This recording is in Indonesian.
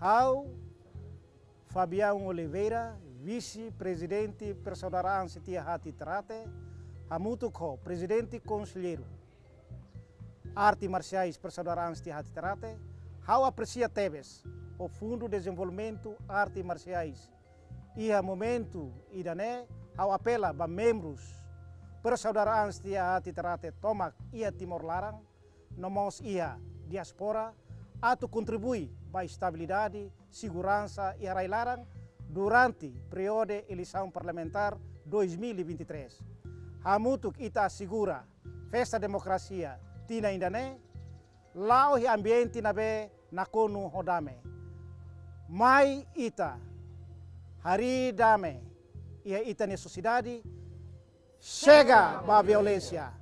Hau Fabião Oliveira, vice-presidente Persaudaraan Setia Hati Ternate, Hamutuko, presidente conselheiro Artes Marciais Persaudaraan Setia Hati Ternate, hau aprecia teves o Fundo de Desenvolvimento Artes Marciais. E a momento idane hau apela ba membros Persaudaraan Setia Hati Ternate tomak ia Timor Larang, nomos ia diaspora, atau contribui para a estabilidade, segurança e arai larang durante o período eleição parlamentar 2023. Hamutuk ita assegura festa democracia tina indane, lau hi ambiente nabe nakonu hodame. Mai ita hari dame ia ita ne sociedade chega ba violência.